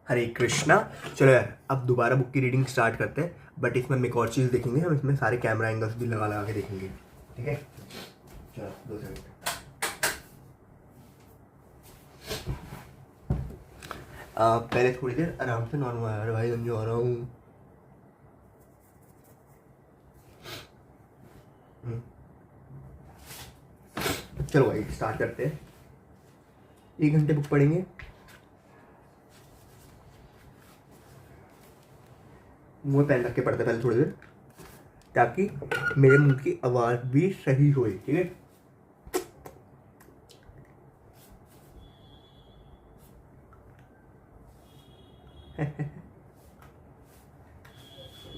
हरे कृष्णा। चलो यार, अब दोबारा बुक की रीडिंग स्टार्ट करते हैं, बट इसमें हम एक और चीज़ देखेंगे। हम इसमें सारे कैमरा एंगल्स भी लगा लगा के देखेंगे, ठीक है। चलो 2 सेकंड। पहले थोड़ी देर आराम से नॉर्मल यार भाई, समझो आ रहा हूँ। चलो भाई स्टार्ट करते हैं। 1 घंटे बुक पढ़ेंगे। मुँह पेन रख के पढ़ते पहले थोड़ी देर, ताकि मेरे मुंह की आवाज़ भी सही होए, ठीक है।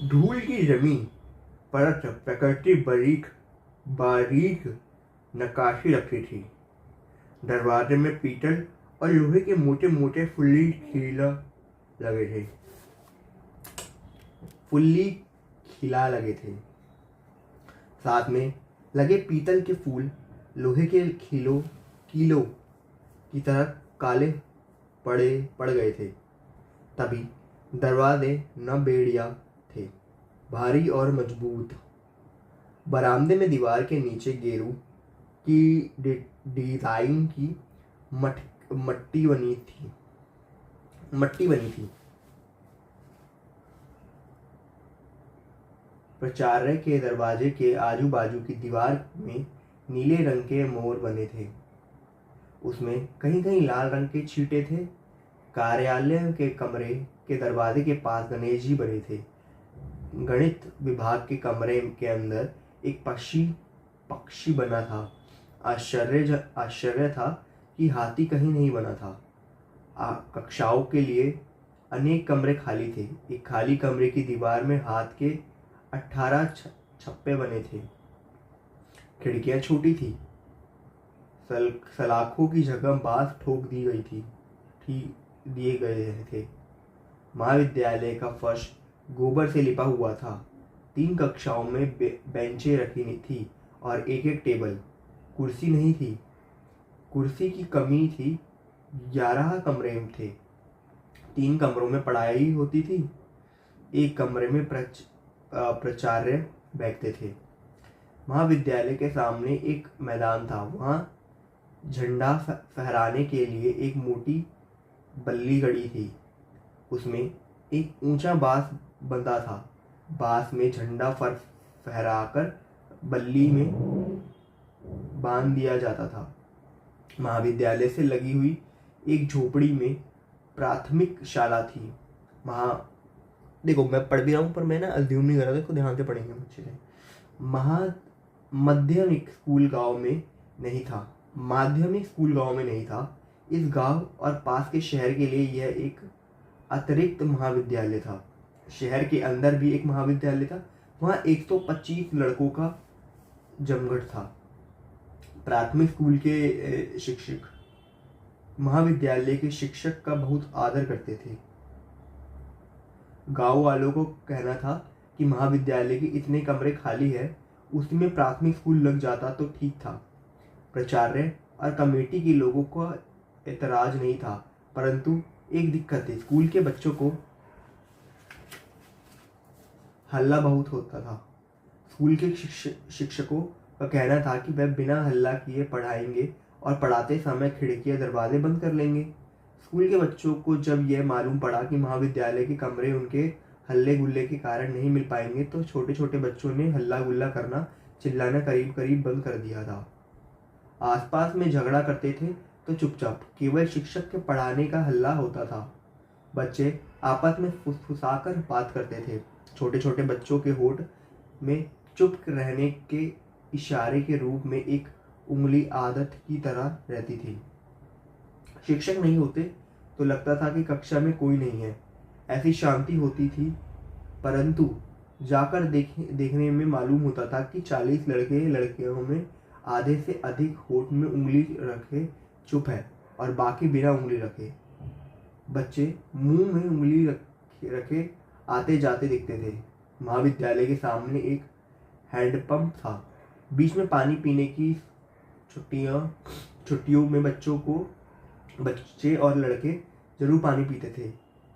धूल की जमीन पर प्रकृति बारीक बारीक नक्काशी रखी थी। दरवाजे में पीतल और लोहे के मोटे मोटे फुल्ली खिला लगे थे। फुल्ली खिला लगे थे। साथ में लगे पीतल के फूल लोहे के कीलों की तरह काले पड़ गए थे। तभी दरवाजे न बेड़िया थे, भारी और मजबूत। बरामदे में दीवार के नीचे गेरू की डिजाइन की मट्टी बनी थी। प्राचार्य के दरवाजे के आजू बाजू की दीवार में नीले रंग के मोर बने थे। उसमें कहीं कहीं लाल रंग के छींटे थे। कार्यालय के कमरे के दरवाजे के पास गणेश जी बने थे। गणित विभाग के कमरे के अंदर एक पक्षी बना था। आश्चर्य था कि हाथी कहीं नहीं बना था। कक्षाओं के लिए अनेक कमरे खाली थे। एक खाली कमरे की दीवार में हाथ के 18 छप्पे बने थे। खिड़कियां छोटी थी। सलाखों की जगह बांस ठोक दिए गए थे। महाविद्यालय का फर्श गोबर से लिपा हुआ था। 3 कक्षाओं में बेंचें रखी थी और एक एक टेबल। कुर्सी नहीं थी। कुर्सी की कमी थी। 11 कमरे थे। 3 कमरों में पढ़ाई होती थी। एक कमरे में प्राचार्य बैठते थे। महाविद्यालय के सामने एक मैदान था। वहाँ झंडा फहराने के लिए एक मोटी बल्ली गड़ी थी। उसमें एक ऊंचा बांस बंधा था। बांस में झंडा फहराकर बल्ली में बांध दिया जाता था। महाविद्यालय से लगी हुई एक झोपड़ी में प्राथमिक शाला थी। देखो मैं पढ़ भी रहा हूँ, पर मैं ना अज्यूम नहीं कर रहा था, इसको ध्यान से पढ़ेंगे अच्छे से। माध्यमिक स्कूल गांव में नहीं था। माध्यमिक स्कूल गांव में नहीं था। इस गांव और पास के शहर के लिए यह एक अतिरिक्त महाविद्यालय था। शहर के अंदर भी एक महाविद्यालय था। वहाँ 125 लड़कों का जमघट था। प्राथमिक स्कूल के शिक्षक महाविद्यालय के शिक्षक का बहुत आदर करते थे। गांव वालों को कहना था कि महाविद्यालय के इतने कमरे खाली है, उसमें प्राथमिक स्कूल लग जाता तो ठीक था। प्राचार्य और कमेटी के लोगों को एतराज नहीं था, परंतु एक दिक्कत थी। स्कूल के बच्चों को हल्ला बहुत होता था। स्कूल के शिक्षकों का कहना था कि वह बिना हल्ला किए पढ़ाएंगे और पढ़ाते समय खिड़कियां दरवाजे बंद कर लेंगे। स्कूल के बच्चों को जब यह मालूम पड़ा कि महाविद्यालय के कमरे उनके हल्ले गुल्ले के कारण नहीं मिल पाएंगे, तो छोटे छोटे बच्चों ने हल्ला गुल्ला करना, चिल्लाना करीब करीब बंद कर दिया था। आसपास में झगड़ा करते थे तो चुपचाप केवल शिक्षक के पढ़ाने का हल्ला होता था। बच्चे आपस में फुसफुसाकर बात करते थे। छोटे छोटे बच्चों के होठ में चुप रहने के इशारे के रूप में एक उंगली आदत की तरह रहती थी। शिक्षक नहीं होते तो लगता था कि कक्षा में कोई नहीं है, ऐसी शांति होती थी। परंतु जाकर देखने में मालूम होता था कि 40 लड़के लड़कियों में आधे से अधिक होठ में उंगली रखे चुप है और बाकी बिना उंगली रखे। बच्चे मुंह में उंगली रखे आते जाते दिखते थे। महाविद्यालय के सामने एक हैंडपंप था। बीच में पानी पीने की छुट्टियों में बच्चे और लड़के जरूर पानी पीते थे।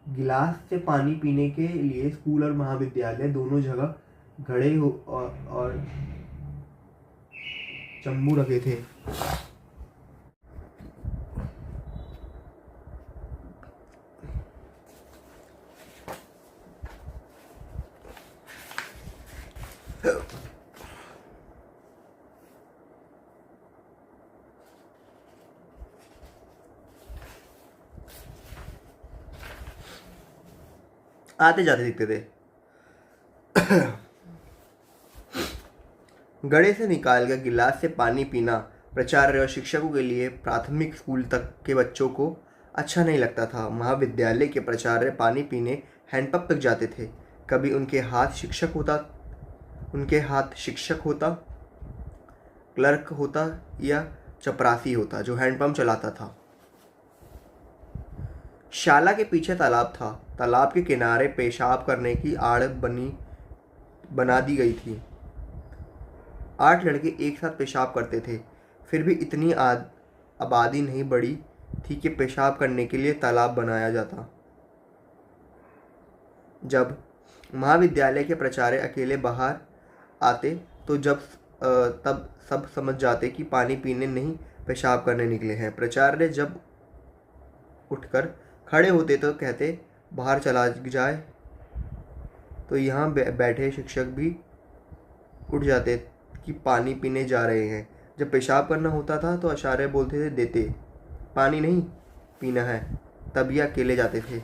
गिलास से पानी पीने के लिए स्कूल और महाविद्यालय दोनों जगह घड़े और चम्मू रखे थे। आते जाते दिखते थे। घड़े से निकालकर गिलास से पानी पीना प्राचार्य और शिक्षकों के लिए प्राथमिक स्कूल तक के बच्चों को अच्छा नहीं लगता था। महाविद्यालय के प्राचार्य पानी पीने हैंडपंप तक जाते थे। कभी उनके हाथ शिक्षक होता, क्लर्क होता या चपरासी होता जो हैंडपंप चलाता था। शाला के पीछे तालाब था। तालाब के किनारे पेशाब करने की आड़ बना दी गई थी। 8 लड़के एक साथ पेशाब करते थे। फिर भी इतनी आबादी नहीं बढ़ी थी कि पेशाब करने के लिए तालाब बनाया जाता। जब महाविद्यालय के प्राचार्य अकेले बाहर आते तो तब सब समझ जाते कि पानी पीने नहीं पेशाब करने निकले हैं। प्राचार्य जब उठकर खड़े होते तो कहते बाहर चला जाए, तो यहाँ बैठे शिक्षक भी उठ जाते कि पानी पीने जा रहे हैं। जब पेशाब करना होता था तो आचार्य बोलते थे देते, पानी नहीं पीना है, तब ये अकेले जाते थे।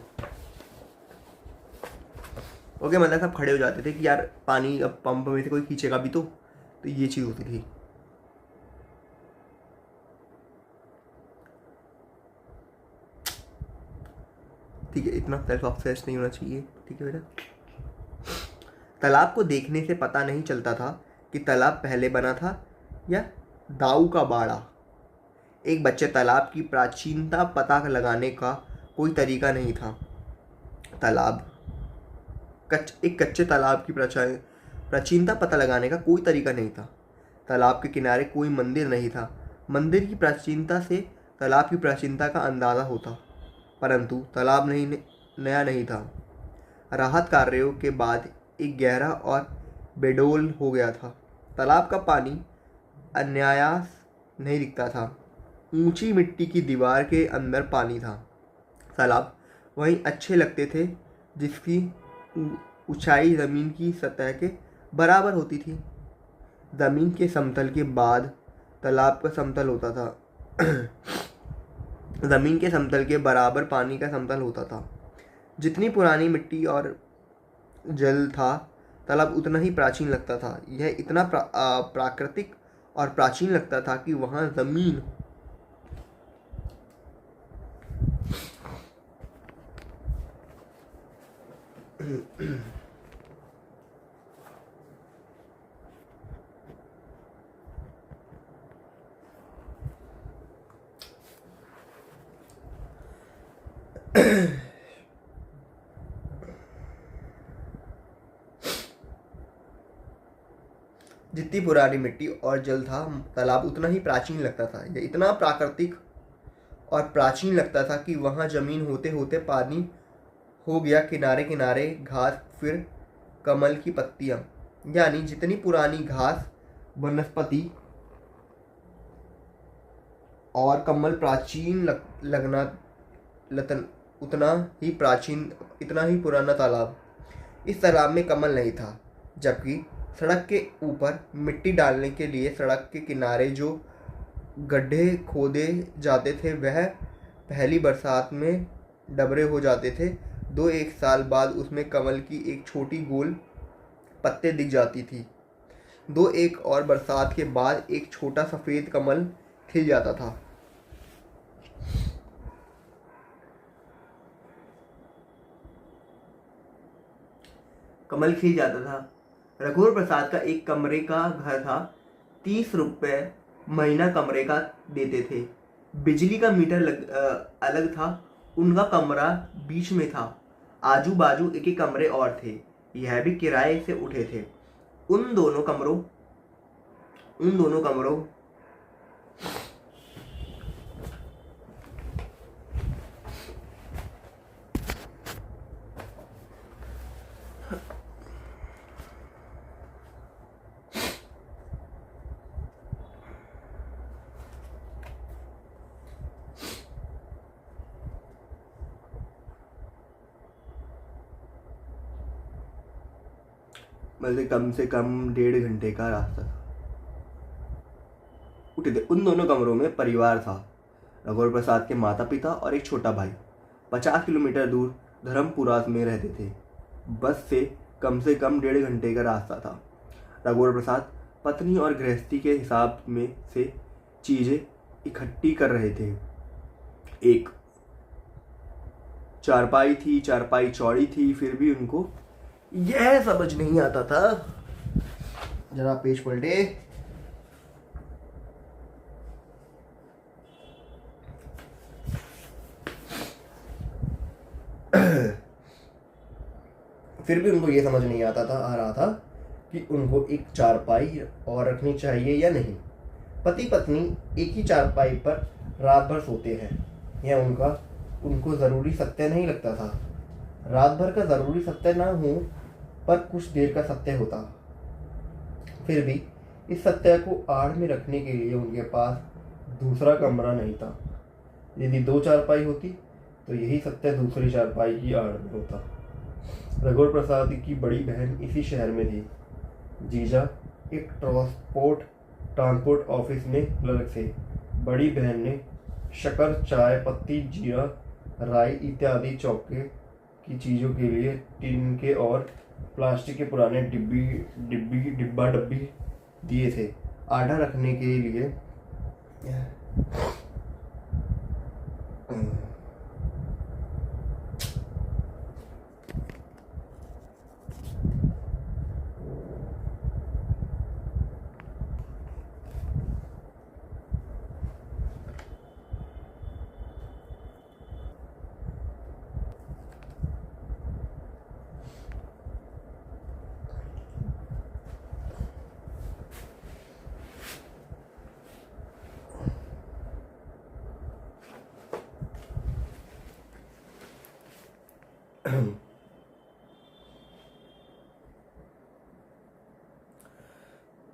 ओके, मतलब सब खड़े हो जाते थे कि यार पानी अब पंप में से कोई खींचेगा भी तो ये चीज़ होती थी। ठीक है, इतना सेल्फ ऑब्सेस्ड नहीं होना चाहिए। ठीक है बेटा। तालाब को देखने से पता नहीं चलता था कि तालाब पहले बना था या दाऊ का बाड़ा। एक बच्चे तालाब की प्राचीनता पता लगाने का कोई तरीका नहीं था। एक कच्चे तालाब की प्राचीनता पता लगाने का कोई तरीका नहीं था। तालाब के किनारे कोई मंदिर नहीं था। मंदिर की प्राचीनता से तालाब की प्राचीनता का अंदाज़ा होता, परंतु तालाब नया नहीं था। राहत कार्यों के बाद एक गहरा और बेडौल हो गया था। तालाब का पानी अनायास नहीं दिखता था। ऊंची मिट्टी की दीवार के अंदर पानी था। तालाब वहीं अच्छे लगते थे जिसकी ऊंचाई ज़मीन की सतह के बराबर होती थी। ज़मीन के समतल के बाद तालाब का समतल होता था। ज़मीन के समतल के बराबर पानी का समतल होता था। जितनी पुरानी मिट्टी और जल था, तालाब उतना ही प्राचीन लगता था। यह इतना प्राकृतिक और प्राचीन लगता था कि वहाँ ज़मीन जितनी पुरानी मिट्टी और जल था, तालाब उतना ही प्राचीन लगता था। यह इतना प्राकृतिक और प्राचीन लगता था कि वहाँ ज़मीन होते होते पानी हो गया। किनारे किनारे घास, फिर कमल की पत्तियाँ, यानी जितनी पुरानी घास, वनस्पति और कमल प्राचीन इतना ही पुराना तालाब। इस तालाब में कमल नहीं था, जबकि सड़क के ऊपर मिट्टी डालने के लिए सड़क के किनारे जो गड्ढे खोदे जाते थे वह पहली बरसात में डबरे हो जाते थे। 2-1 साल बाद उसमें कमल की एक छोटी गोल पत्ते दिख जाती थी। 2-1 और बरसात के बाद एक छोटा सफ़ेद कमल खिल जाता था। कमल खिल जाता था। रघुवर प्रसाद का एक कमरे का घर था। 30 रुपये महीना कमरे का देते थे। बिजली का मीटर अलग था। उनका कमरा बीच में था। आजू बाजू एक एक कमरे और थे, यह भी किराए से उठे थे। उन दोनों कमरों मतलब कम से कम 1.5 घंटे का रास्ता था। उठे थे। उन दोनों कमरों में परिवार था, रघुवर प्रसाद के माता पिता और एक छोटा भाई। 50 किलोमीटर दूर धर्मपुरा में रहते थे। बस से कम 1.5 घंटे का रास्ता था। रघुवर प्रसाद पत्नी और गृहस्थी के हिसाब में से चीजें इकट्ठी कर रहे थे। एक चारपाई थी, चारपाई चौड़ी थी, फिर भी उनको यह समझ नहीं आता था। जरा पेज पलटे। फिर भी उनको ये समझ नहीं आ रहा था कि उनको एक चारपाई और रखनी चाहिए या नहीं। पति पत्नी एक ही चारपाई पर रात भर सोते हैं, यह उनको ज़रूरी सत्य नहीं लगता था। रात भर का ज़रूरी सत्य ना हो, पर कुछ देर का सत्य होता। फिर भी इस सत्य को आड़ में रखने के लिए उनके पास दूसरा कमरा नहीं था। यदि 2 चारपाई होती तो यही सत्य दूसरी चारपाई की आड़ में होता। रघुवर प्रसाद की बड़ी बहन इसी शहर में थी। जीजा एक ट्रांसपोर्ट ऑफिस में क्लर्क थे। बड़ी बहन ने शक्कर, चाय पत्ती, जीरा, राई इत्यादि चौके की चीज़ों के लिए टिन के और प्लास्टिक के पुराने डिब्बा डब्बी दिए थे। आटा रखने के लिए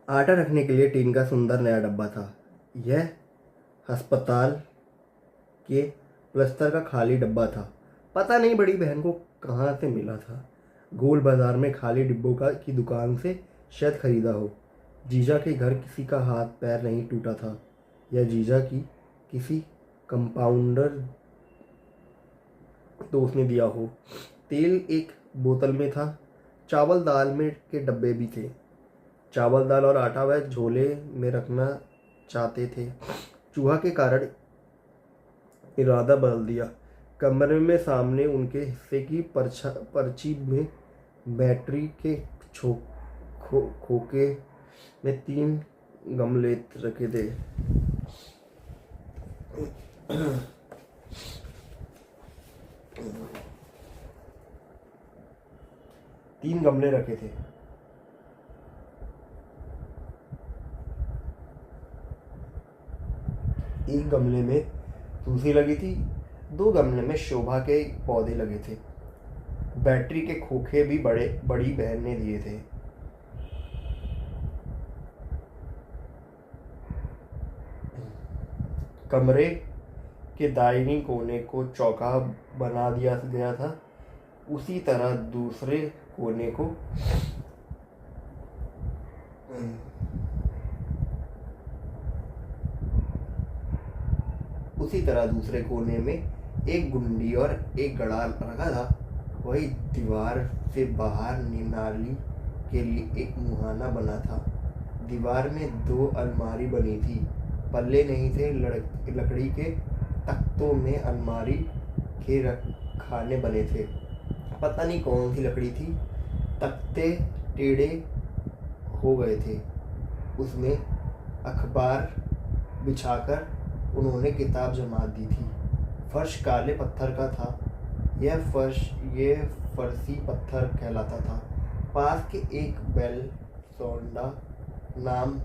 आटा रखने के लिए टीन का सुंदर नया डब्बा था। यह अस्पताल के प्लस्तर का खाली डब्बा था। पता नहीं बड़ी बहन को कहाँ से मिला था। गोल बाजार में खाली डिब्बों की दुकान से शायद खरीदा हो। जीजा के घर किसी का हाथ पैर नहीं टूटा था, या जीजा की किसी कंपाउंडर दोस्त ने दिया हो। तेल एक बोतल में था। चावल दाल में के डब्बे भी थे। चावल दाल और आटा वह झोले में रखना चाहते थे। चूहा के कारण इरादा बदल दिया। कमरे में सामने उनके हिस्से की पर्ची में बैटरी के खोखे में 3 गमले रखे थे। तीन गमले रखे थे। एक गमले में तुलसी लगी थी, 2 गमले में शोभा के पौधे लगे थे। बैटरी के खोखे भी बड़ी बहन ने दिए थे। कमरे के दाहिनी कोने को चौका बना दिया गया था। उसी तरह दूसरे कोने में एक गुंडी और एक गड़ा रखा था। वही दीवार से बाहर नाली के लिए एक मुहाना बना था। दीवार में 2 अलमारी बनी थी। पल्ले नहीं थे। लकड़ी के तख्तों में अलमारी के खाने बने थे। पता नहीं कौन सी लकड़ी थी। तख्ते टेढ़े हो गए थे। उसमें अखबार बिछाकर उन्होंने किताब जमा दी थी। फर्श काले पत्थर का था। यह फर्शी पत्थर कहलाता था। पास के एक बेल सोंडा नाम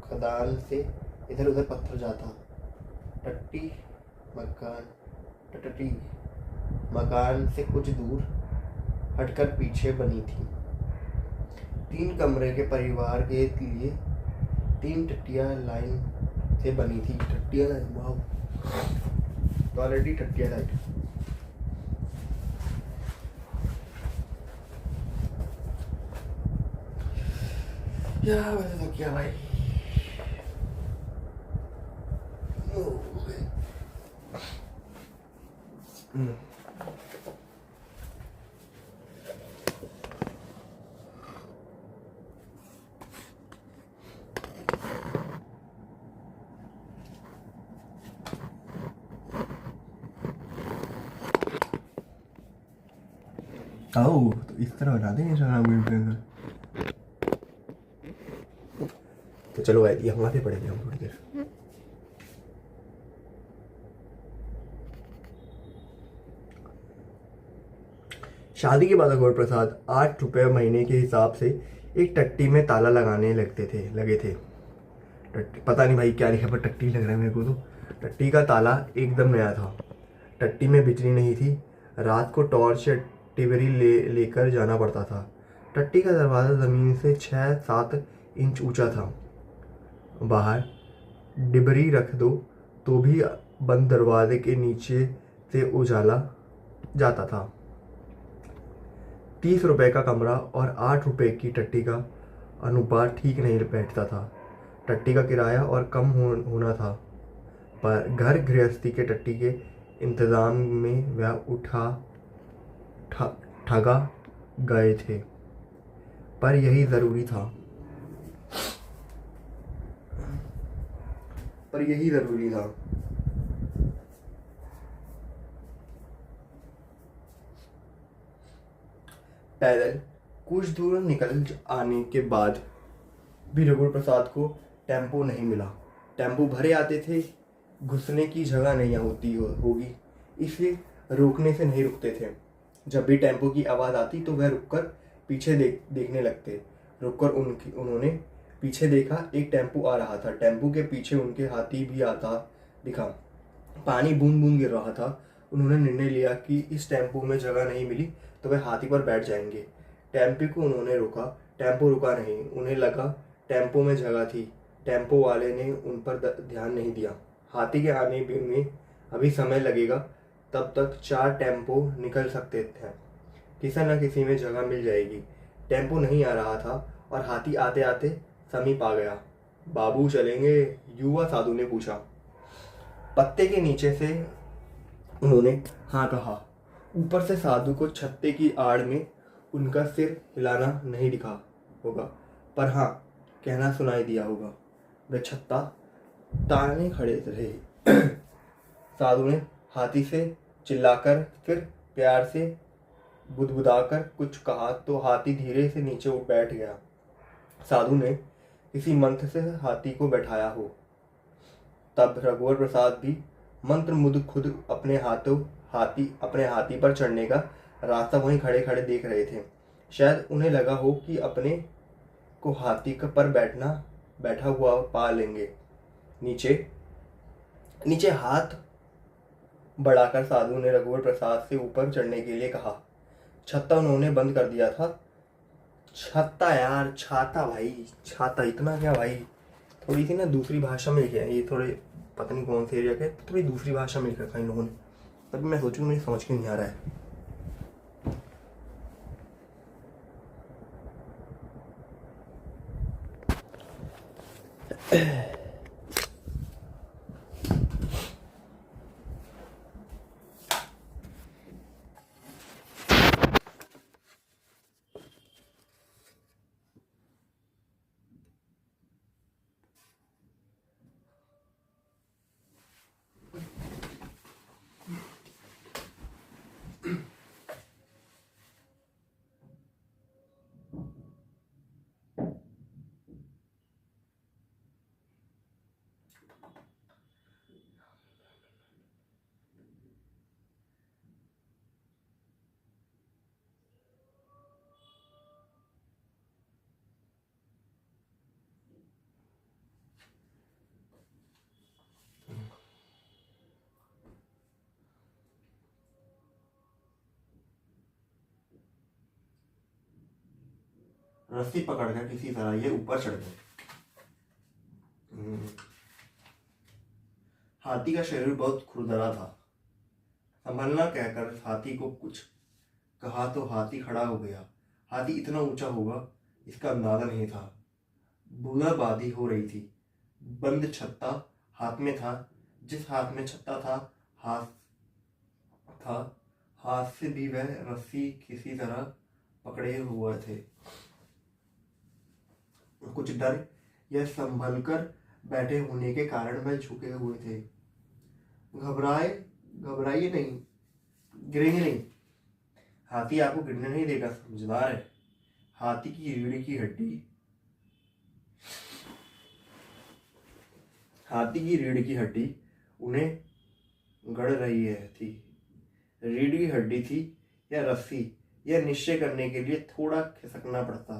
खदान से इधर उधर पत्थर जाता। टट्टी मकान से कुछ दूर हटकर पीछे बनी थी। 3 कमरे के परिवार के लिए 3 टट्टियां लाइन से बनी थी। टट्टियां लाइन, वाह, क्वालिटी टट्टियां लाइन। यार वैसे तो क्या भाई। आओ तो इस तरह बना देंगे इंस्टाग्राम इन्फ्लुएंसर। तो चलो भाई ये हमारे पड़ेंगे हम थोड़ी देर। शादी के बाद अघोर प्रसाद 8 रुपये महीने के हिसाब से एक टट्टी में ताला लगाने लगे थे। टट्टी पता नहीं भाई क्या लिखा, पर टट्टी लग रहा है मेरे को। तो टट्टी का ताला एकदम नया था। टट्टी में बिजली नहीं थी। रात को टॉर्च या टिबरी लेकर जाना पड़ता था। टट्टी का दरवाज़ा ज़मीन से 6-7 इंच ऊंचा था। बाहर डिबरी रख दो तो भी बंद दरवाजे के नीचे से उजाला जाता था। 30 रुपए का कमरा और 8 रुपए की टट्टी का अनुपात ठीक नहीं बैठता था। टट्टी का किराया और कम होना था, पर घर गृहस्थी के टट्टी के इंतज़ाम में वह ठगा गए थे। पर यही ज़रूरी था। पैदल कुछ दूर निकल आने के बाद भी रघुवर प्रसाद को टेम्पो नहीं मिला। टेम्पो भरे आते थे, घुसने की जगह नहीं होगी, इसलिए रोकने से नहीं रुकते थे। जब भी टेम्पो की आवाज़ आती तो वह रुककर पीछे देखने लगते। रुककर उन्होंने पीछे देखा, एक टेम्पो आ रहा था। टेम्पो के पीछे उनके हाथी भी आता दिखा। पानी बूंद बूंद गिर रहा था। उन्होंने निर्णय लिया कि इस टेम्पो में जगह नहीं मिली तो वे हाथी पर बैठ जाएंगे। टेम्पो को उन्होंने रोका, टेम्पो रुका नहीं। उन्हें लगा टेम्पो में जगह थी। टेम्पो वाले ने उन पर ध्यान नहीं दिया। हाथी के आने में अभी समय लगेगा, तब तक 4 टेम्पो निकल सकते थे। किसी न किसी में जगह मिल जाएगी। टेम्पो नहीं आ रहा था और हाथी आते आते समीप आ गया। बाबू चलेंगे? युवा साधु ने पूछा। पत्ते के नीचे से उन्होंने हाँ कहा। ऊपर से साधु को छत्ते की आड़ में उनका सिर हिलाना नहीं दिखा होगा, पर हाँ कहना सुनाई दिया होगा। वे छत्ता ताने खड़े रहे। साधु ने हाथी से चिल्लाकर, फिर प्यार से बुदबुदाकर कुछ कहा तो हाथी धीरे से नीचे उठ बैठ गया। साधु ने किसी मंत्र से हाथी को बैठाया हो। तब रघुवर प्रसाद भी मंत्र मुग्ध खुद अपने हाथी पर चढ़ने का रास्ता वहीं खड़े खड़े देख रहे थे। शायद उन्हें लगा हो कि अपने को हाथी पर बैठा हुआ पा लेंगे। नीचे हाथ बढ़ाकर साधु ने रघुवर प्रसाद से ऊपर चढ़ने के लिए कहा। छत्ता उन्होंने बंद कर दिया था। छत्ता यार, छाता भाई, छाता। इतना क्या भाई, थोड़ी सी ना दूसरी भाषा में लिखे हैं ये, थोड़े पता नहीं कौन से एरिया के, थोड़ी दूसरी भाषा में लिख रखा इन लोगों ने। तभी मैं सोचूं, मुझे समझ के नहीं आ रहा है। रस्सी पकड़कर किसी तरह ये ऊपर चढ़ गए। हाथी का शरीर बहुत खुरदरा था। संभलना कहकर हाथी को कुछ कहा तो हाथी खड़ा हो गया। हाथी इतना ऊंचा होगा इसका अंदाजा नहीं था। बूंदाबांदी हो रही थी। बंद छत्ता हाथ में था। जिस हाथ में छत्ता था, हाथ था हाथ से भी वह रस्सी किसी तरह पकड़े हुए थे। कुछ डर या संभल कर बैठे होने के कारण वह झुके हुए थे। घबराइए नहीं, गिरेंगे नहीं। हाथी आपको गिरने नहीं देगा, समझदार है। हाथी की रीढ़ की हड्डी हाथी की रीढ़ की हड्डी उन्हें गड़ रही थी। रीढ़ की हड्डी थी या रस्सी, यह निश्चय करने के लिए थोड़ा खिसकना पड़ता।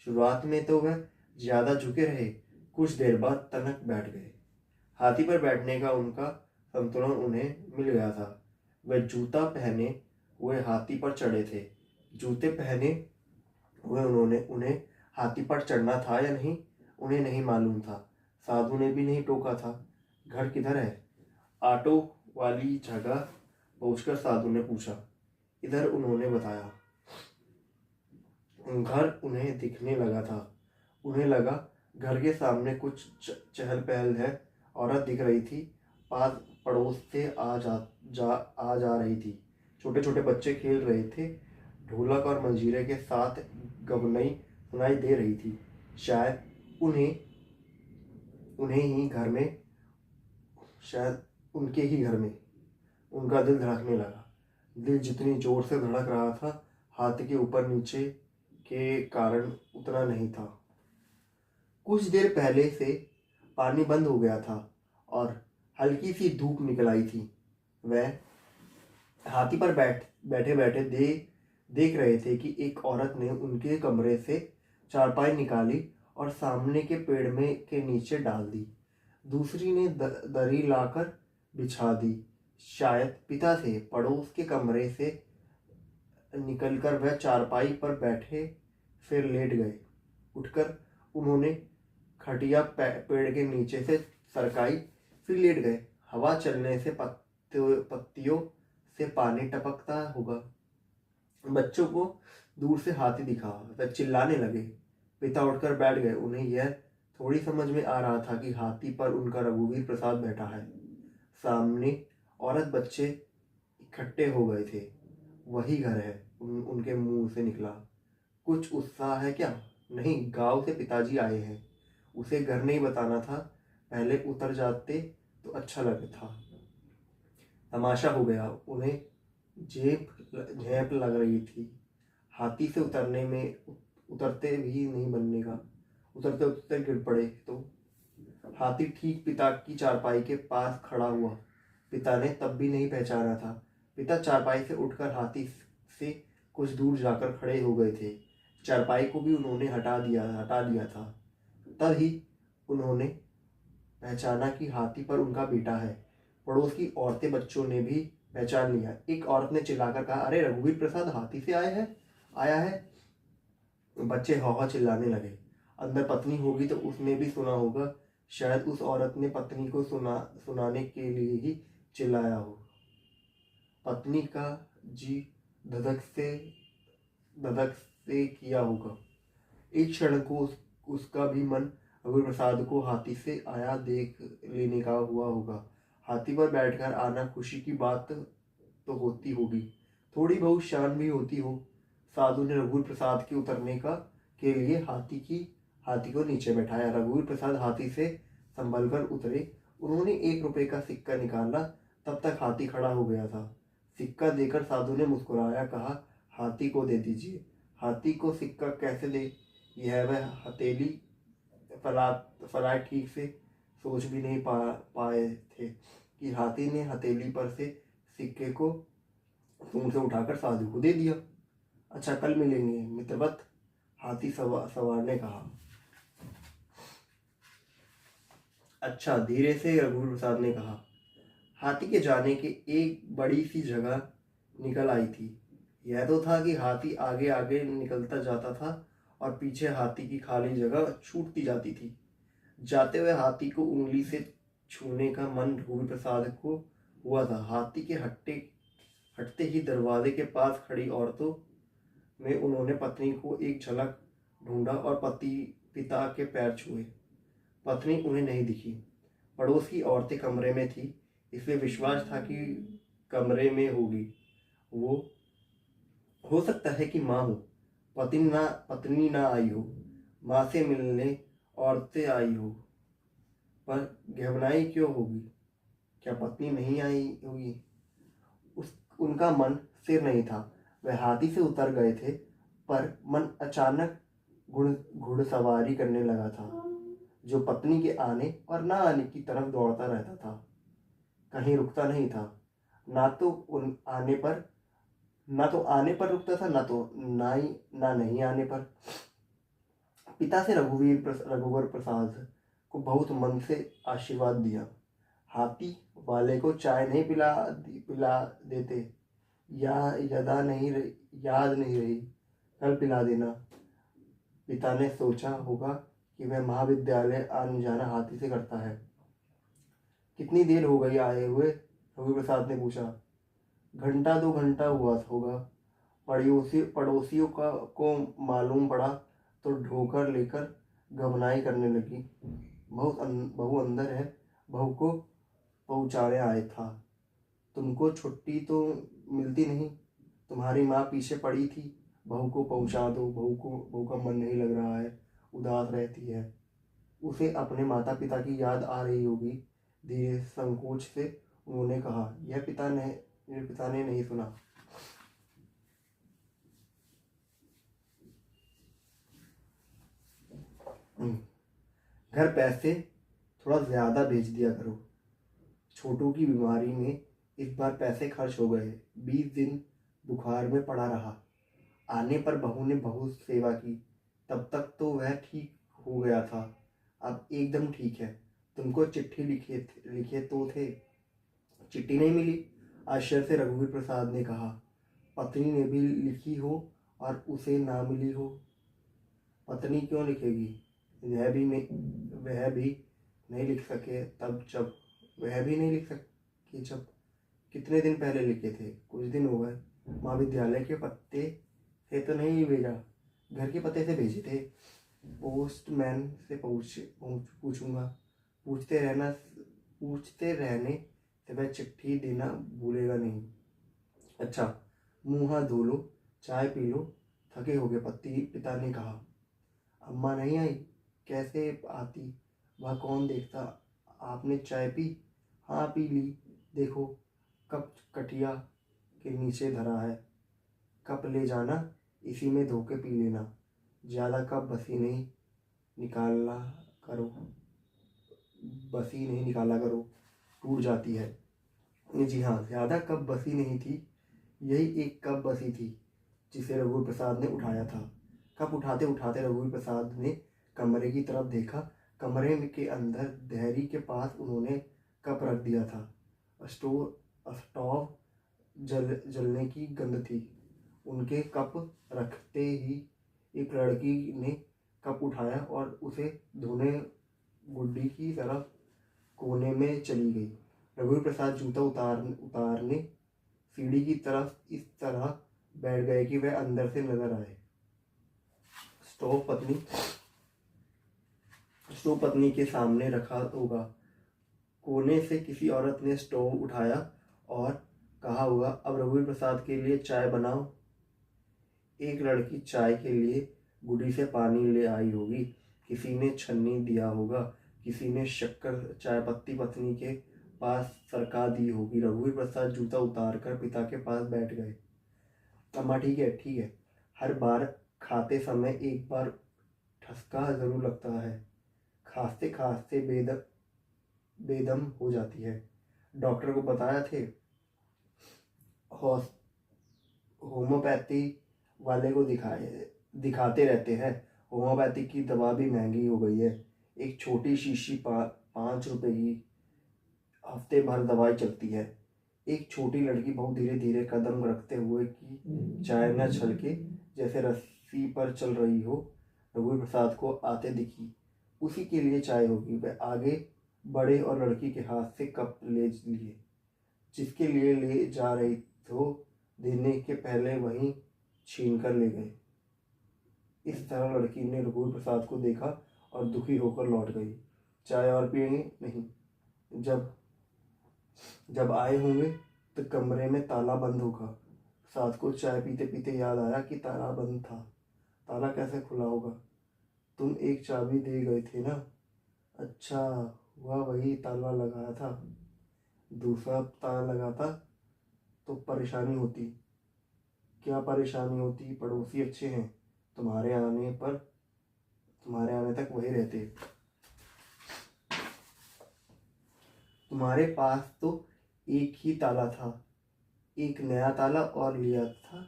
शुरुआत में तो वह ज्यादा झुके रहे, कुछ देर बाद तनक बैठ गए। हाथी पर बैठने का उनका संतुलन उन्हें मिल गया था। वह जूता पहने हुए हाथी पर चढ़े थे। जूते पहने हुए उन्हें हाथी पर चढ़ना था या नहीं, उन्हें नहीं मालूम था। साधु ने भी नहीं टोका था। घर किधर है? ऑटो वाली जगह पहुंचकर साधु ने पूछा। इधर, उन्होंने बताया। घर उन्हें दिखने लगा था। उन्हें लगा घर के सामने कुछ चहल पहल है। औरत दिख रही थी, पास पड़ोस से आ जा रही थी। छोटे छोटे बच्चे खेल रहे थे। ढोलक और मंजीरे के साथ गवनई सुनाई दे रही थी। शायद उन्हें ही घर में शायद उनके ही घर में। उनका दिल धड़कने लगा। दिल जितनी जोर से धड़क रहा था, हाथ के ऊपर नीचे के कारण उतना नहीं था। कुछ देर पहले से पानी बंद हो गया था और हल्की सी धूप निकल आई थी। वह हाथी पर बैठे बैठे देख रहे थे कि एक औरत ने उनके कमरे से चारपाई निकाली और सामने के पेड़ में के नीचे डाल दी। दूसरी ने दरी लाकर बिछा दी। शायद पिता थे। पड़ोस के कमरे से निकलकर वह चारपाई पर बैठे, फिर लेट गए। उठकर उन्होंने खटिया पेड़ के नीचे से सरकाई, फिर लेट गए। हवा चलने से पत्तियों से पानी टपकता होगा। बच्चों को दूर से हाथी दिखा। वह चिल्लाने लगे। पिता उठकर बैठ गए। उन्हें यह थोड़ी समझ में आ रहा था कि हाथी पर उनका रघुवीर प्रसाद बैठा है। सामने औरत बच्चे इकट्ठे हो गए थे। वही घर है, उनके मुंह से निकला। कुछ उत्साह है क्या? नहीं, गांव से पिताजी आए हैं। उसे घर नहीं बताना था। पहले उतर जाते तो अच्छा लगता था। तमाशा हो गया। उन्हें झेप लग रही थी। हाथी से उतरते भी नहीं बनने का। उतरते उतरते गिर पड़े तो। हाथी ठीक पिता की चारपाई के पास खड़ा हुआ। पिता ने तब भी नहीं पहचाना था। पिता चारपाई से उठकर हाथी से कुछ दूर जाकर खड़े हो गए थे। चारपाई को भी उन्होंने हटा दिया था। तब ही उन्होंने पहचाना कि हाथी पर उनका बेटा है। पड़ोस की औरतें बच्चों ने भी पहचान लिया। एक औरत ने चिल्लाकर कहा, अरे रघुवीर प्रसाद हाथी से आया है। बच्चे हौहा चिल्लाने लगे। अंदर पत्नी होगी तो उसने भी सुना होगा। शायद उस औरत ने पत्नी को सुनाने के लिए ही चिल्लाया हो। पत्नी का जी धधक से किया होगा। एक क्षण को उसका भी मन रघुवीर प्रसाद को हाथी से आया देख लेने का हुआ होगा। हाथी पर बैठकर आना खुशी की बात तो होती होगी, थोड़ी बहुत शान भी होती हो। साधु ने रघुवीर प्रसाद के उतरने के लिए हाथी को नीचे बैठाया। रघुवीर प्रसाद हाथी से संभल कर उतरे। उन्होंने 1 रुपए का सिक्का निकाला। तब तक हाथी खड़ा हो गया था। सिक्का देकर साधु ने मुस्कुराया, कहा, हाथी को दे दीजिए। हाथी को सिक्का कैसे दे? यह वह हथेली फलाट ठीक से सोच भी नहीं पाए थे कि हाथी ने हथेली पर से सिक्के को सूंड से उठाकर साधु को दे दिया। अच्छा, कल मिलेंगे मित्रवत, हाथी सवार ने कहा। अच्छा, धीरे से रघुवीर प्रसाद ने कहा। हाथी के जाने के एक बड़ी सी जगह निकल आई थी। यह तो था कि हाथी आगे आगे निकलता जाता था और पीछे हाथी की खाली जगह छूटती जाती थी। जाते हुए हाथी को उंगली से छूने का मन रघुवीर प्रसाद को हुआ था। हाथी के हटते ही दरवाजे के पास खड़ी औरतों में उन्होंने पत्नी को एक झलक ढूंढा और पिता के पैर छुए। पत्नी उन्हें नहीं दिखी। पड़ोस की औरतें कमरे में थी, इसलिए विश्वास था कि कमरे में होगी। वो हो सकता है कि माँ हो। पत्नी ना आई हो। माँ से मिलने औरतें आई हो, पर घबराई क्यों होगी? क्या पत्नी नहीं आई होगी? उनका मन स्थिर नहीं था। वह हाथी से उतर गए थे, पर मन अचानक घुड़सवारी करने लगा था, जो पत्नी के आने और ना आने की तरफ दौड़ता रहता था, कहीं रुकता नहीं था। ना तो आने पर रुकता था, ना नहीं आने पर। पिता से रघुवर प्रसाद को बहुत मन से आशीर्वाद दिया। हाथी वाले को चाय नहीं पिला देते, या याद नहीं रही, कल पिला देना। पिता ने सोचा होगा कि वह महाविद्यालय आने जाना हाथी से करता है। कितनी देर हो गई आए हुए? रघु प्रसाद ने पूछा। घंटा 2 घंटा हुआ होगा। पड़ोसियों को मालूम पड़ा तो ढोकर लेकर घबराई करने लगी। बहू अंदर है, बहू को पहुंचाने आए था। तुमको छुट्टी तो मिलती नहीं? तुम्हारी माँ पीछे पड़ी थी, बहू को पहुंचा दो। बहू का मन नहीं लग रहा है, उदास रहती है। उसे अपने माता पिता की याद आ रही होगी। धीरे संकोच से उन्होंने कहा। यह पिता ने नहीं सुना। घर पैसे थोड़ा ज्यादा भेज दिया करो। छोटू की बीमारी में इस बार पैसे खर्च हो गए। 20 दिन बुखार में पड़ा रहा। आने पर बहू ने बहुत सेवा की। तब तक तो वह ठीक हो गया था, अब एकदम ठीक है। तुमको चिट्ठी लिखे तो थे, चिट्ठी नहीं मिली? आश्चर्य से रघुवीर प्रसाद ने कहा। पत्नी ने भी लिखी हो और उसे ना मिली हो? पत्नी क्यों लिखेगी? वह भी नहीं लिख सके तब जब वह भी नहीं लिख सकी जब कितने दिन पहले लिखे थे? कुछ दिन हो गए। महाविद्यालय के पत्ते से तो नहीं भेजा, घर के पते से भेजे थे। पोस्टमैन से पूछूंगा। पूछते रहने से वह चिट्ठी देना भूलेगा नहीं। अच्छा, मुंह हाथ धो लो, चाय पी लो, थके होगे, पिता ने कहा। अम्मा नहीं आई? कैसे आती, वह कौन देखता। आपने चाय पी? हाँ पी ली। देखो, कप कटिया के नीचे धरा है। कप ले जाना, इसी में धो के पी लेना। ज़्यादा कप बसी नहीं निकाला करो, टूट जाती है। जी हाँ, ज़्यादा कप बसी नहीं थी, यही एक कप बसी थी, जिसे रघुवीर प्रसाद ने उठाया था। कप उठाते उठाते रघुवीर प्रसाद ने कमरे की तरफ देखा। कमरे के अंदर देहरी के पास उन्होंने कप रख दिया था। स्टोव जलने की गंध थी। उनके कप रखते ही एक लड़की ने कप उठाया और उसे धोने गुड्डी की तरफ कोने में चली गई। रघुवीर प्रसाद जूता उतारने सीढ़ी की तरफ इस तरह बैठ गए कि वह अंदर से नजर आए। स्टोव पत्नी के सामने रखा होगा। कोने से किसी औरत ने स्टोव उठाया और कहा होगा, अब रघुवीर प्रसाद के लिए चाय बनाओ। एक लड़की चाय के लिए गुड़ी से पानी ले आई होगी, किसी ने छन्नी दिया होगा, किसी ने शक्कर चाय पत्ती पत्नी के पास सरका दी होगी। रघुवीर प्रसाद जूता उतार कर पिता के पास बैठ गए। अम्मा ठीक है। हर बार खाते समय एक बार ठसका जरूर लगता है। खांसते खांसते बेदम हो जाती है। डॉक्टर को बताया थे? होम्योपैथी वाले को दिखाते रहते हैं। होम्योपैथी की दवा भी महंगी हो गई है। एक छोटी शीशी 5 रुपए की हफ्ते भर दवाई चलती है। एक छोटी लड़की बहुत धीरे धीरे कदम रखते हुए कि चाय न छलके, जैसे रस्सी पर चल रही हो, रघुवीर प्रसाद को आते दिखी। उसी के लिए चाय होगी। वह आगे बढ़े और लड़की के हाथ से कप ले लिए। जिसके लिए ले जा रही तो देने के पहले वहीं छीन कर ले गए। इस तरह लड़की ने रघुवीर प्रसाद को देखा और दुखी होकर लौट गई। चाय और पिएंगे? नहीं। जब जब आए होंगे तो कमरे में ताला बंद होगा। प्रसाद को चाय पीते पीते याद आया कि ताला बंद था। ताला कैसे खुला होगा? तुम एक चाबी दे गए थे ना? अच्छा, हुआ वही ताला लगाया था। दूसरा ताला लगाता तो परेशानी होती। क्या परेशानी होती? पड़ोसी अच्छे हैं, तुम्हारे आने तक वही रहते। तुम्हारे पास तो एक ही ताला था, एक नया ताला और लिया था।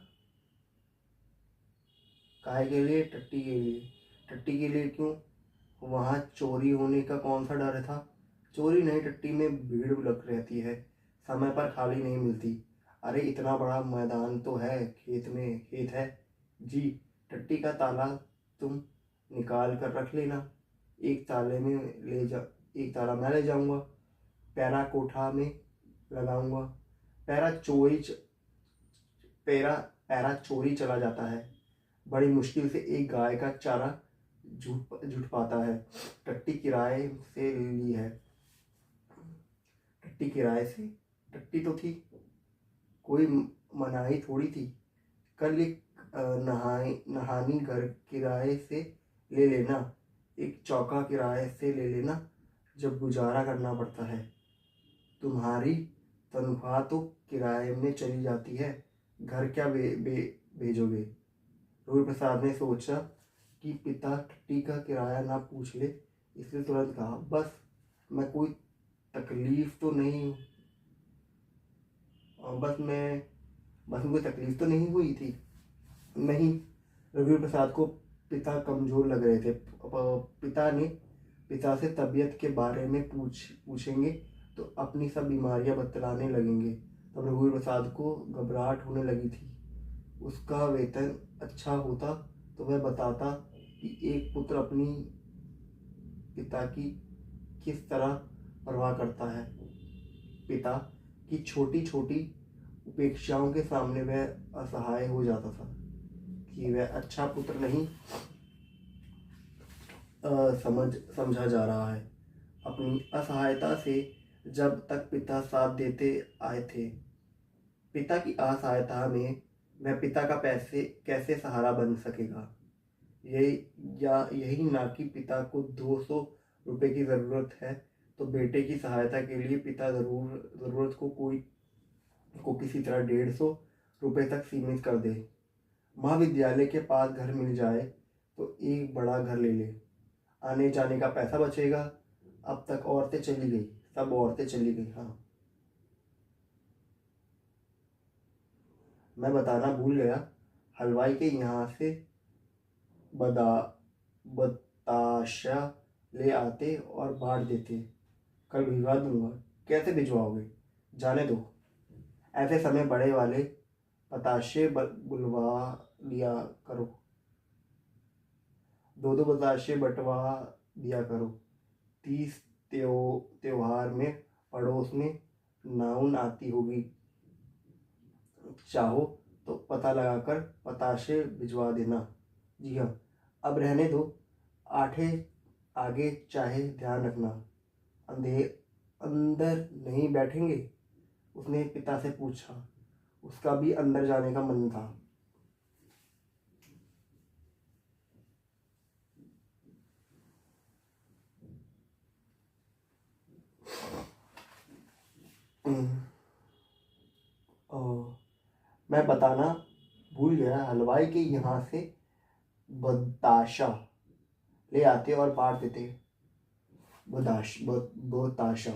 काहे के लिए? टट्टी के लिए। टट्टी के लिए क्यों? वहाँ चोरी होने का कौन सा डर था? चोरी नहीं, टट्टी में भीड़ लग रहती है, समय पर खाली नहीं मिलती। अरे इतना बड़ा मैदान तो है, खेत है। जी। टट्टी का ताला तुम निकाल कर रख लेना, एक ताला मैं ले जाऊंगा, पैरा कोठा में लगाऊंगा। पैरा चोरी पैरा चोरी चला जाता है, बड़ी मुश्किल से एक गाय का चारा जुट पाता है। टट्टी किराए से ली है। टट्टी किराए से? टट्टी तो थी, कोई मनाही थोड़ी थी। कल एक नहानी घर किराए से ले लेना, एक चौका किराए से ले लेना, जब गुजारा करना पड़ता है। तुम्हारी तनख्वाह तो किराए में चली जाती है, घर क्या भेजोगे? रघुवीर प्रसाद ने सोचा कि पिता टट्टी का किराया ना पूछ ले, इसलिए तुरंत कहा, बस मैं कोई तकलीफ तो नहीं बस कोई तकलीफ तो नहीं हुई थी। नहीं। रघुवीर प्रसाद को पिता कमजोर लग रहे थे। पिता से तबीयत के बारे में पूछेंगे तो अपनी सब बीमारियां बतलाने लगेंगे। तब रघुवीर प्रसाद को घबराहट होने लगी थी। उसका वेतन अच्छा होता तो वह बताता कि एक पुत्र अपनी पिता की किस तरह परवाह करता है। पिता की छोटी छोटी उपेक्षाओं के सामने वह असहाय हो जाता था कि वह अच्छा पुत्र नहीं समझा जा रहा है। अपनी असहायता से जब तक पिता साथ देते आए थे, पिता की असहायता में वह पिता का कैसे सहारा बन सकेगा? यही ना कि पिता को 200 रुपए की ज़रूरत है तो बेटे की सहायता के लिए पिता ज़रूरत को किसी तरह 150 रुपए तक सीमित कर दे। महाविद्यालय के पास घर मिल जाए तो एक बड़ा घर ले ले, आने जाने का पैसा बचेगा। अब तक औरतें चली गई, सब औरतें चली गई। हाँ, मैं बताना भूल गया, हलवाई के यहाँ से बताशा ले आते और बांट देते। कल भिजवा दूंगा। कैसे भिजवाओगे? जाने दो, ऐसे समय बड़े वाले बताशे बुलवा लिया करो, 2-2 बताशे बंटवा दिया करो। 30 त्योहार में पड़ोस में नाउन आती होगी, चाहो तो पता लगाकर बताशे भिजवा देना। जी हाँ। अब रहने दो, आगे चाहे ध्यान रखना। अंदर नहीं बैठेंगे? उसने पिता से पूछा। उसका भी अंदर जाने का मन था। मैं बताना भूल गया, हलवाई के यहाँ से बताशा ले आते और बांट देते। बताशा।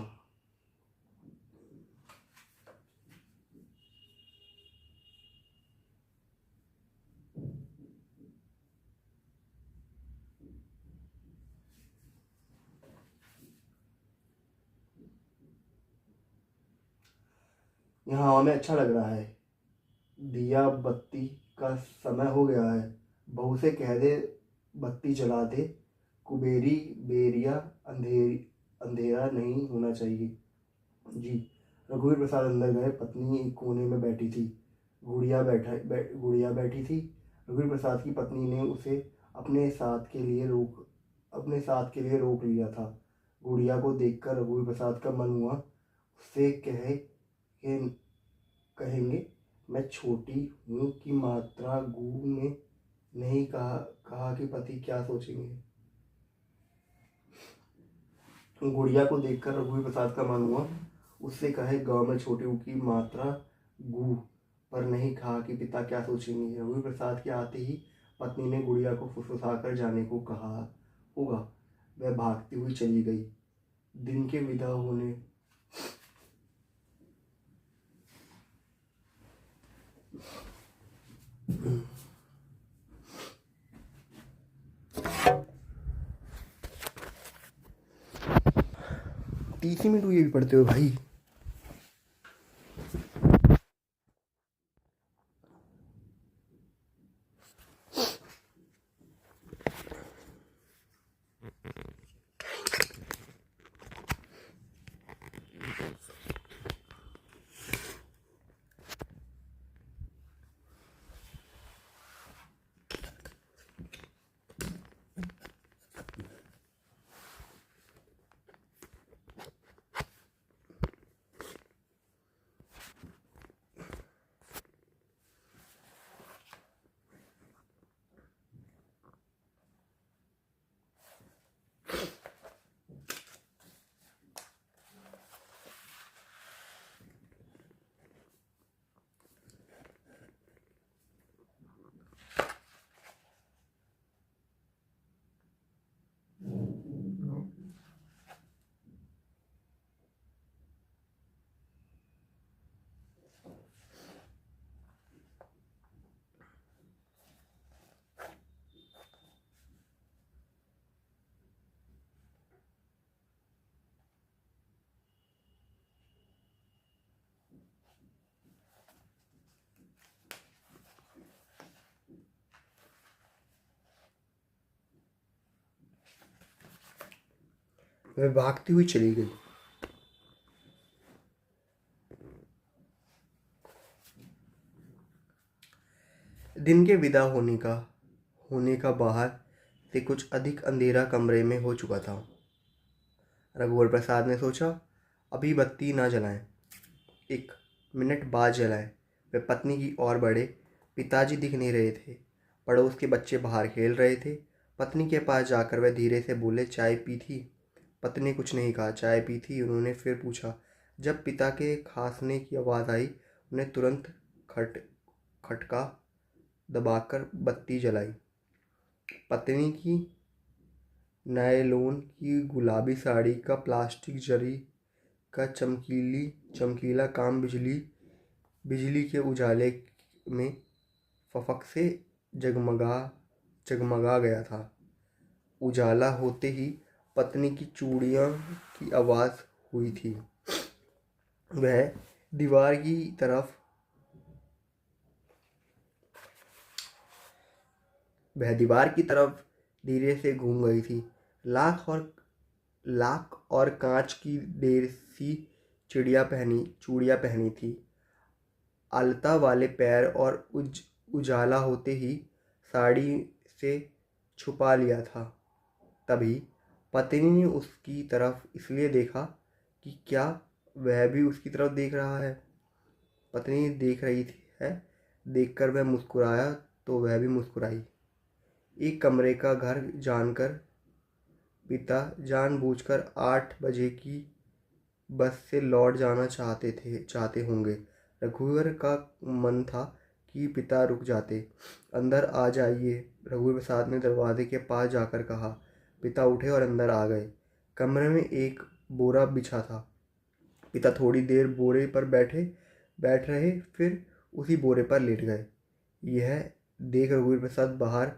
यहाँ हवा में अच्छा लग रहा है। दिया बत्ती का समय हो गया है, बहू से कह दे बत्ती जला दे। कुबेरी बेरिया अंधेरा नहीं होना चाहिए। जी। रघुवीर प्रसाद अंदर गए। पत्नी एक कोने में बैठी थी, गुड़िया बैठी थी। रघुवीर प्रसाद की पत्नी ने उसे अपने साथ के लिए रोक लिया था। गुड़िया को देखकर रघुवीर प्रसाद का मन हुआ उससे कहेंगे मैं छोटी हूँ की मात्रा गु ने नहीं कहा कि पति क्या सोचेंगे। गुड़िया को देखकर रघुवीर प्रसाद का मन हुआ उससे कहे गांव में छोटी हूँ की मात्रा गु पर नहीं कहा कि पिता क्या सोचेंगे। रघुवीर प्रसाद के आते ही पत्नी ने गुड़िया को फुसफुसाकर जाने को कहा होगा। वह भागती हुई चली गई। दिन के विदा होने तीस मिनट हुई भी पढ़ते हुए भाई। वह भागती हुई चली गई। दिन के विदा होने का बाहर से कुछ अधिक अंधेरा कमरे में हो चुका था। रघुवर प्रसाद ने सोचा अभी बत्ती ना जलाएं, 1 मिनट बाद जलाएं। वे पत्नी की ओर बढ़े। पिताजी दिख नहीं रहे थे। पड़ोस के बच्चे बाहर खेल रहे थे। पत्नी के पास जाकर वह धीरे से बोले चाय पी थी। पत्नी ने कुछ नहीं कहा। चाय पी थी उन्होंने फिर पूछा। जब पिता के खांसने की आवाज़ आई उन्हें तुरंत खटका दबाकर बत्ती जलाई। पत्नी की नायलॉन की गुलाबी साड़ी का प्लास्टिक जरी का चमकीला काम बिजली के उजाले में फफक से जगमगा गया था। उजाला होते ही पत्नी की चूड़ियों की आवाज़ हुई थी। वह दीवार की तरफ धीरे से घूम गई थी। लाख और कांच की ढेर सी चूड़ियाँ पहनी थी। अलता वाले पैर और उजाला होते ही साड़ी से छुपा लिया था। तभी पत्नी ने उसकी तरफ इसलिए देखा कि क्या वह भी उसकी तरफ देख रहा है। पत्नी देख रही है। देखकर वह मुस्कुराया तो वह भी मुस्कुराई। एक कमरे का घर जानकर पिता जानबूझकर 8 बजे की बस से लौट जाना चाहते होंगे। रघुवीर का मन था कि पिता रुक जाते। अंदर आ जाइए, रघुवीर प्रसाद ने दरवाजे के पास जाकर कहा। पिता उठे और अंदर आ गए। कमरे में एक बोरा बिछा था। पिता थोड़ी देर बोरे पर बैठ रहे, फिर उसी बोरे पर लेट गए। यह देख रघुवीर प्रसाद बाहर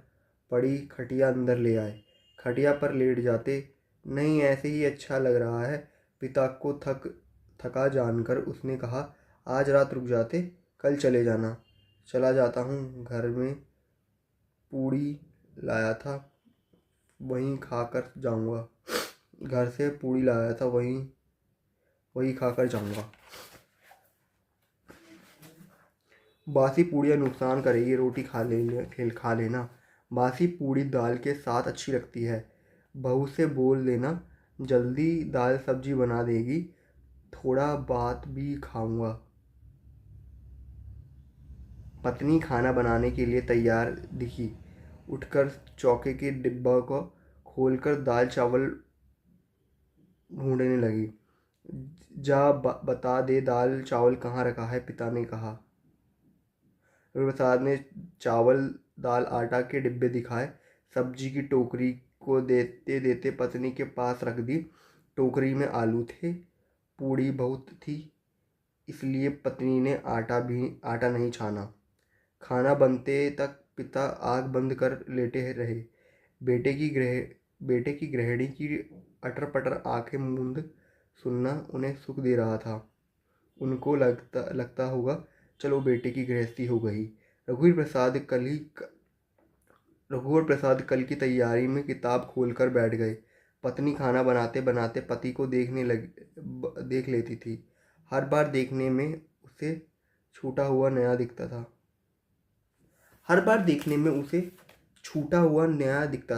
पड़ी खटिया अंदर ले आए। खटिया पर लेट जाते। नहीं, ऐसे ही अच्छा लग रहा है। पिता को थका जानकर उसने कहा, आज रात रुक जाते, कल चले जाना। चला जाता हूँ, घर में पूड़ी लाया था वहीं खाकर जाऊँगा। घर से पूड़ी लाया था वही खाकर जाऊँगा। बासी पूड़ियाँ नुकसान करेगी, रोटी खा लेना। बासी पूड़ी दाल के साथ अच्छी लगती है। बहू से बोल देना जल्दी दाल सब्जी बना देगी, थोड़ा बात भी खाऊंगा। पत्नी खाना बनाने के लिए तैयार दिखी। उठकर चौके के डिब्बा को खोलकर दाल चावल ढूंढने लगी। जा बता दे दाल चावल कहाँ रखा है, पिता ने कहा। प्रसाद ने चावल दाल आटा के डिब्बे दिखाए। सब्जी की टोकरी को देते देते पत्नी के पास रख दी। टोकरी में आलू थे। पूड़ी बहुत थी, इसलिए पत्नी ने आटा नहीं छाना। खाना बनते तक पिता आँख बंद कर लेटे रहे। बेटे की गृहिणी की अटर पटर आंखें मूंद सुनना उन्हें सुख दे रहा था। उनको लगता होगा चलो बेटे की गृहस्थी हो गई। रघुवर प्रसाद कल की तैयारी में किताब खोलकर बैठ गए। पत्नी खाना बनाते बनाते पति को देख लेती थी। हर बार देखने में उसे छूटा हुआ नया दिखता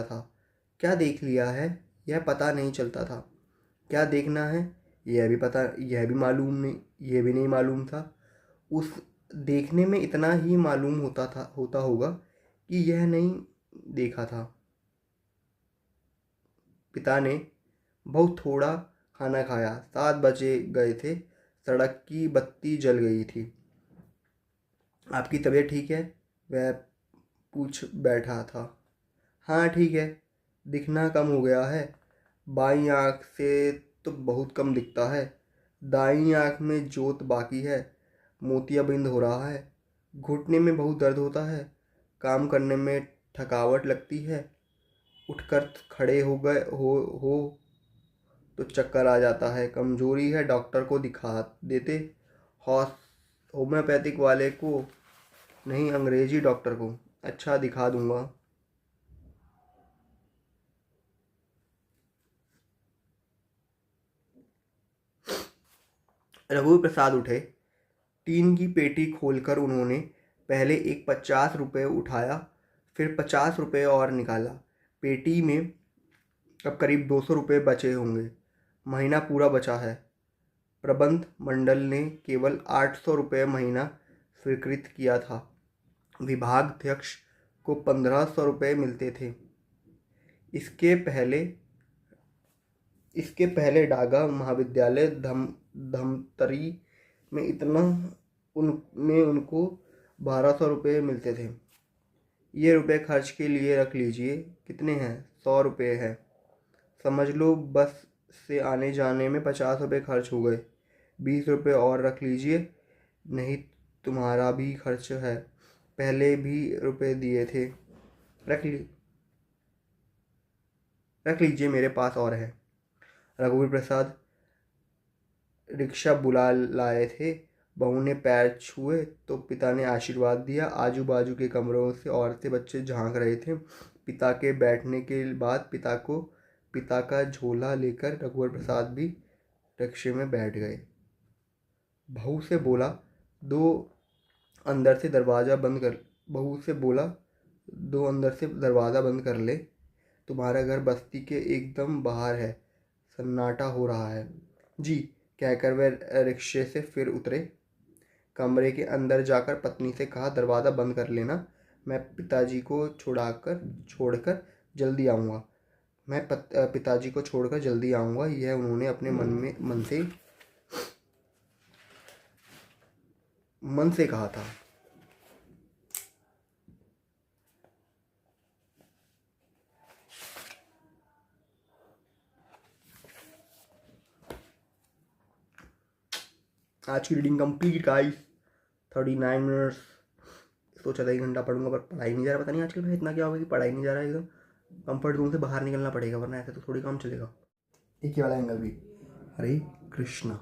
था। क्या देख लिया है यह पता नहीं चलता था। क्या देखना है यह भी नहीं मालूम था। उस देखने में इतना ही मालूम होता होगा कि यह नहीं देखा था। पिता ने बहुत थोड़ा खाना खाया। 7 बजे गए थे। सड़क की बत्ती जल गई थी। आपकी तबीयत ठीक है, वह पूछ बैठा था। हाँ ठीक है, दिखना कम हो गया है। बाईं आँख से तो बहुत कम दिखता है। दाईं आँख में जोत बाकी है। मोतियाबिंद हो रहा है। घुटने में बहुत दर्द होता है। काम करने में थकावट लगती है। उठकर खड़े हो गए हो तो चक्कर आ जाता है। कमजोरी है, डॉक्टर को दिखा देते। होम्योपैथिक वाले को नहीं, अंग्रेजी डॉक्टर को। अच्छा, दिखा दूंगा। रघु प्रसाद उठे। टीन की पेटी खोलकर उन्होंने पहले एक 50 रुपये उठाया, फिर 50 रुपये और निकाला। पेटी में अब करीब 200 रुपये बचे होंगे। महीना पूरा बचा है। प्रबंध मंडल ने केवल 800 रुपये महीना स्वीकृत किया था। विभागाध्यक्ष को 1500 रुपये मिलते थे। इसके पहले डागा महाविद्यालय धमतरी में उनको 1200 रुपये मिलते थे। ये रुपये खर्च के लिए रख लीजिए। कितने हैं? 100 रुपये है। समझ लो बस से आने जाने में 50 रुपये खर्च हो गए। 20 रुपये और रख लीजिए, नहीं तुम्हारा भी खर्च है, पहले भी रुपये दिए थे। रख लीजिए, मेरे पास और है। रघुवीर प्रसाद रिक्शा बुला लाए थे। बहू ने पैर छुए तो पिता ने आशीर्वाद दिया। आजू बाजू के कमरों से औरतें बच्चे झांक रहे थे। पिता के बैठने के बाद पिता का झोला लेकर रघुवर प्रसाद भी रिक्शे में बैठ गए। बहू से बोला दो अंदर से दरवाज़ा बंद कर ले। तुम्हारा घर बस्ती के एकदम बाहर है, सन्नाटा हो रहा है। जी कहकर वह रिक्शे से फिर उतरे। कमरे के अंदर जाकर पत्नी से कहा, दरवाज़ा बंद कर लेना, मैं पिताजी को छोड़कर जल्दी आऊँगा। यह उन्होंने अपने मन से कहा था। आज की रीडिंग कंप्लीट गाइस, 39 मिनट्स। सोचा था 1 घंटा पढ़ूंगा पर पढ़ाई नहीं जा रहा। पता नहीं आजकल भाई इतना क्या होगा कि पढ़ाई नहीं जा रहा है। एकदम कंफर्ट जोन से बाहर निकलना पड़ेगा, वरना ऐसे तो थोड़ी काम चलेगा। एक ही वाला एंगल भी। हरे कृष्णा।